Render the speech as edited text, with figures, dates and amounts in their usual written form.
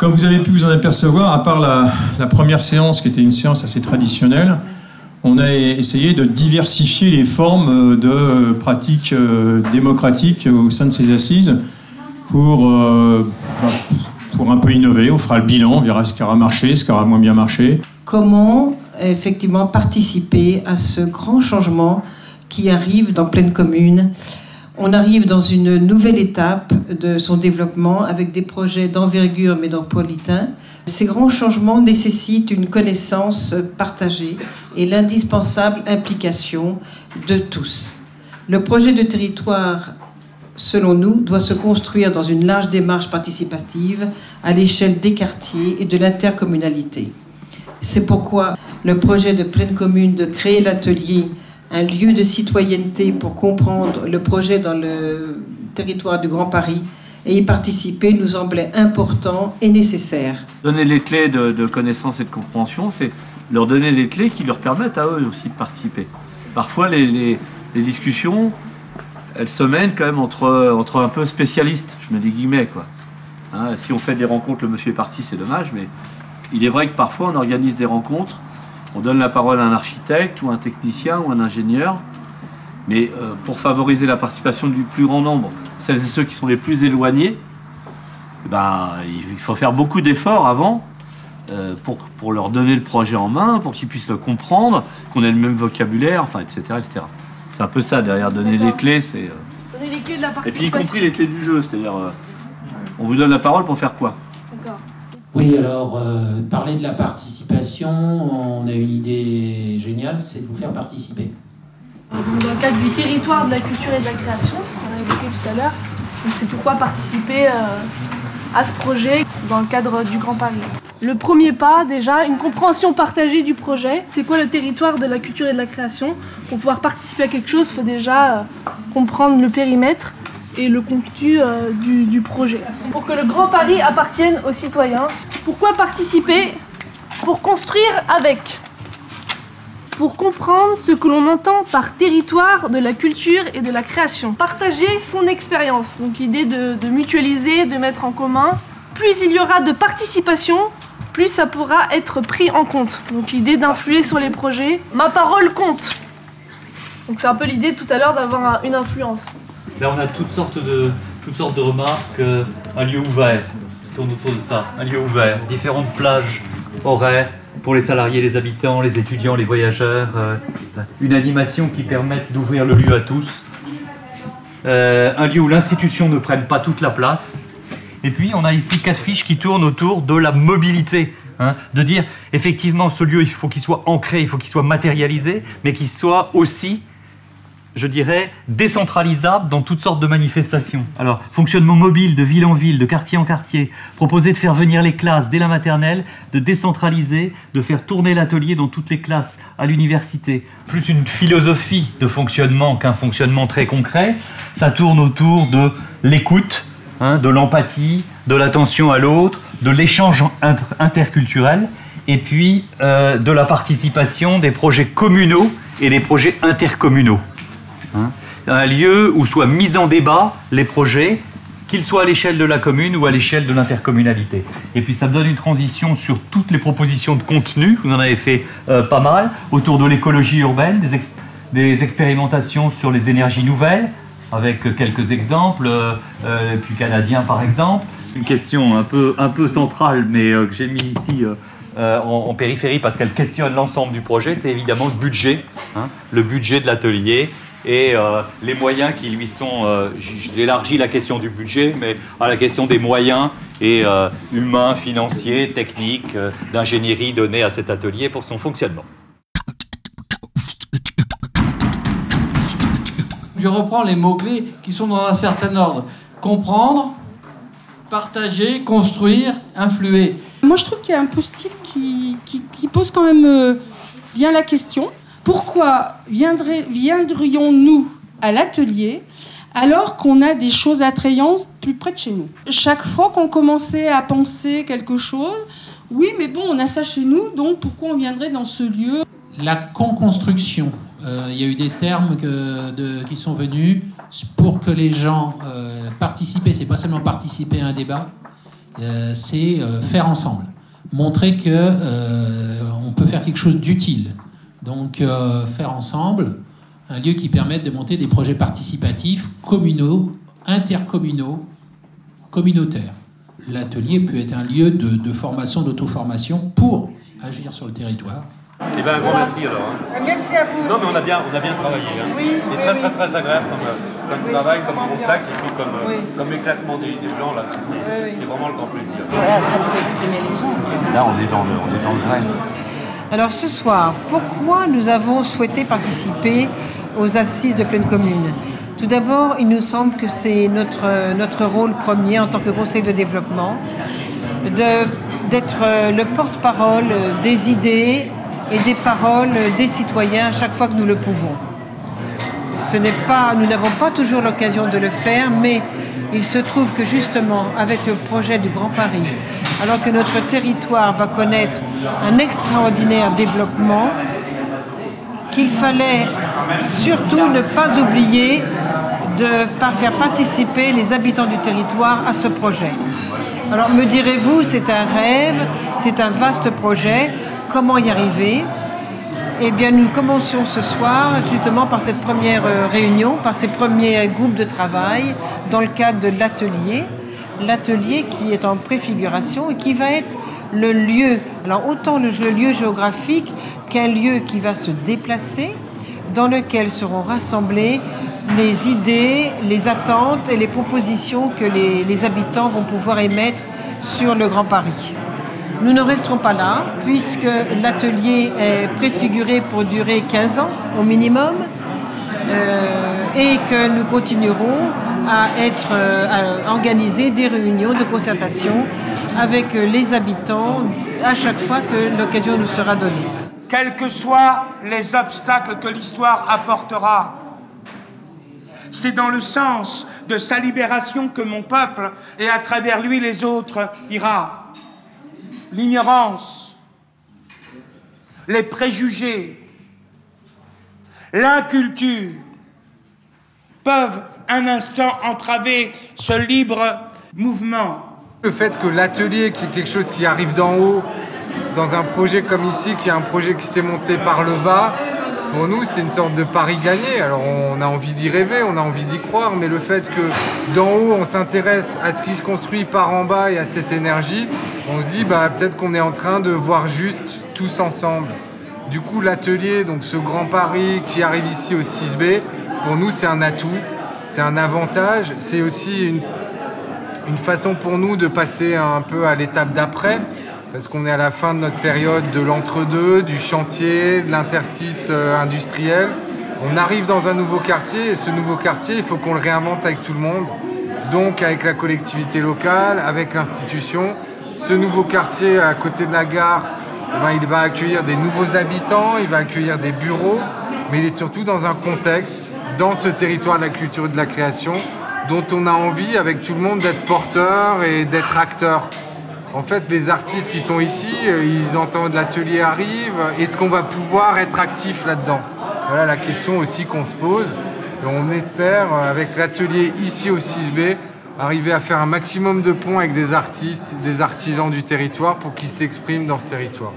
Comme vous avez pu vous en apercevoir, à part la première séance qui était une séance assez traditionnelle, on a essayé de diversifier les formes de pratiques démocratiques au sein de ces assises pour un peu innover. On fera le bilan, on verra ce qui aura marché, ce qui aura moins bien marché. Comment effectivement participer à ce grand changement qui arrive dans Plaine Commune? On arrive dans une nouvelle étape de son développement avec des projets d'envergure métropolitain. Ces grands changements nécessitent une connaissance partagée et l'indispensable implication de tous. Le projet de territoire, selon nous, doit se construire dans une large démarche participative à l'échelle des quartiers et de l'intercommunalité. C'est pourquoi le projet de Plaine Commune de créer l'atelier, un lieu de citoyenneté pour comprendre le projet dans le territoire du Grand Paris et y participer nous semblait important et nécessaire. Donner les clés de connaissance et de compréhension, c'est leur donner les clés qui leur permettent à eux aussi de participer. Parfois, les discussions, elles se mènent quand même entre un peu spécialistes, je mets des guillemets, quoi. Hein, si on fait des rencontres, le monsieur est parti, c'est dommage, mais il est vrai que parfois on organise des rencontres, on donne la parole à un architecte ou un technicien ou un ingénieur, mais pour favoriser la participation du plus grand nombre, celles et ceux qui sont les plus éloignés, il faut faire beaucoup d'efforts avant pour leur donner le projet en main, pour qu'ils puissent le comprendre, qu'on ait le même vocabulaire, enfin, etc., etc. C'est un peu ça derrière donner les clés, c'est... Donner les clés de la participation. Et puis y compris les clés du jeu, c'est-à-dire on vous donne la parole pour faire quoi? D'accord. Oui, alors, parler de la participation, on a une idée géniale, c'est de vous faire participer. Dans le cadre du territoire de la culture et de la création, qu'on a évoqué tout à l'heure, c'est pourquoi participer à ce projet dans le cadre du Grand Paris. Le premier pas, déjà, une compréhension partagée du projet. C'est quoi le territoire de la culture et de la création? Pour pouvoir participer à quelque chose, il faut déjà comprendre le périmètre et le contenu du projet. Pour que le Grand Paris appartienne aux citoyens. Pourquoi participer? Pour construire avec. Pour comprendre ce que l'on entend par territoire de la culture et de la création. Partager son expérience. Donc l'idée de mutualiser, de mettre en commun. Plus il y aura de participation, plus ça pourra être pris en compte. Donc l'idée d'influer sur les projets. Ma parole compte. Donc c'est un peu l'idée tout à l'heure d'avoir une influence. Là, on a toutes sortes de remarques. Un lieu ouvert, tourne autour de ça. Un lieu ouvert, différentes plages horaires pour les salariés, les habitants, les étudiants, les voyageurs. Une animation qui permette d'ouvrir le lieu à tous. Un lieu où l'institution ne prenne pas toute la place. Et puis, on a ici 4 fiches qui tournent autour de la mobilité. De dire, effectivement, ce lieu, il faut qu'il soit ancré, il faut qu'il soit matérialisé, mais qu'il soit aussi, je dirais, décentralisable dans toutes sortes de manifestations. Alors, fonctionnement mobile de ville en ville, de quartier en quartier, proposer de faire venir les classes dès la maternelle, de décentraliser, de faire tourner l'atelier dans toutes les classes à l'université. Plus une philosophie de fonctionnement qu'un fonctionnement très concret, ça tourne autour de l'écoute, de l'empathie, de l'attention à l'autre, de l'échange interculturel, et puis de la participation des projets communaux et des projets intercommunaux. Un lieu où soient mis en débat les projets, qu'ils soient à l'échelle de la commune ou à l'échelle de l'intercommunalité. Et puis ça me donne une transition sur toutes les propositions de contenu, vous en avez fait pas mal, autour de l'écologie urbaine, des expérimentations sur les énergies nouvelles, avec quelques exemples, puis canadiens par exemple. Une question un peu centrale, mais que j'ai mis ici en périphérie parce qu'elle questionne l'ensemble du projet, c'est évidemment le budget de l'atelier et les moyens qui lui sont... J'élargis la question du budget, mais à la question des moyens et humains, financiers, techniques, d'ingénierie donnés à cet atelier pour son fonctionnement. Je reprends les mots-clés qui sont dans un certain ordre. Comprendre, partager, construire, influer. Moi, je trouve qu'il y a un post-it qui pose quand même bien la question. Pourquoi viendrions-nous à l'atelier alors qu'on a des choses attrayantes plus près de chez nous? Chaque fois qu'on commençait à penser quelque chose, oui, mais bon, on a ça chez nous, donc pourquoi on viendrait dans ce lieu? La co-construction. Il y a eu des termes qui sont venus pour que les gens participent. C'est pas seulement participer à un débat, c'est faire ensemble. Montrer qu'on peut faire quelque chose d'utile. Donc faire ensemble un lieu qui permette de monter des projets participatifs, communaux, intercommunaux, communautaires. L'atelier peut être un lieu de formation, d'auto-formation pour agir sur le territoire. Eh bien, un grand merci alors. Merci à vous. Non, mais on a bien travaillé. Hein. Oui, c'est très agréable comme travail, comme contact, et puis comme éclatement des gens là. C'est vraiment le grand plaisir. Voilà, ça me fait exprimer les gens. Là, on est dans le vrai. Alors ce soir, pourquoi nous avons souhaité participer aux assises de Plaine Commune? Tout d'abord, il nous semble que c'est notre rôle premier en tant que conseil de développement d'être le porte-parole des idées et des paroles des citoyens à chaque fois que nous le pouvons. Nous n'avons pas toujours l'occasion de le faire, mais il se trouve que justement, avec le projet du Grand Paris, alors que notre territoire va connaître un extraordinaire développement, qu'il fallait surtout ne pas oublier de faire participer les habitants du territoire à ce projet. Alors me direz-vous, c'est un rêve, c'est un vaste projet, comment y arriver? Eh bien, nous commencions ce soir justement par cette première réunion, par ces premiers groupes de travail dans le cadre de l'atelier qui est en préfiguration et qui va être le lieu, alors autant le lieu géographique qu'un lieu qui va se déplacer, dans lequel seront rassemblées les idées, les attentes et les propositions que les habitants vont pouvoir émettre sur le Grand Paris. Nous ne resterons pas là, puisque l'atelier est préfiguré pour durer 15 ans au minimum, et que nous continuerons à organiser des réunions de concertation avec les habitants à chaque fois que l'occasion nous sera donnée. Quels que soient les obstacles que l'histoire apportera, c'est dans le sens de sa libération que mon peuple, et à travers lui les autres, ira. L'ignorance, les préjugés, l'inculture peuvent un instant entraver ce libre mouvement. Le fait que l'atelier, qui est quelque chose qui arrive d'en haut, dans un projet comme ici, qui est un projet qui s'est monté par le bas, pour nous, c'est une sorte de pari gagné. Alors, on a envie d'y rêver, on a envie d'y croire, mais le fait que d'en haut, on s'intéresse à ce qui se construit par en bas et à cette énergie, on se dit, peut-être qu'on est en train de voir juste tous ensemble. Du coup, l'atelier, donc ce Grand Paris qui arrive ici au 6B, pour nous, c'est un atout, c'est un avantage, c'est aussi une façon pour nous de passer un peu à l'étape d'après, parce qu'on est à la fin de notre période de l'entre-deux, du chantier, de l'interstice industriel. On arrive dans un nouveau quartier, et ce nouveau quartier, il faut qu'on le réinvente avec tout le monde, donc avec la collectivité locale, avec l'institution. Ce nouveau quartier, à côté de la gare, il va accueillir des nouveaux habitants, il va accueillir des bureaux, mais il est surtout dans un contexte, dans ce territoire de la culture et de la création, dont on a envie, avec tout le monde, d'être porteur et d'être acteur. En fait, les artistes qui sont ici, ils entendent l'atelier arrive. Est-ce qu'on va pouvoir être actif là-dedans? Voilà la question aussi qu'on se pose. Et on espère, avec l'atelier ici au 6B, arriver à faire un maximum de ponts avec des artistes, des artisans du territoire pour qu'ils s'expriment dans ce territoire.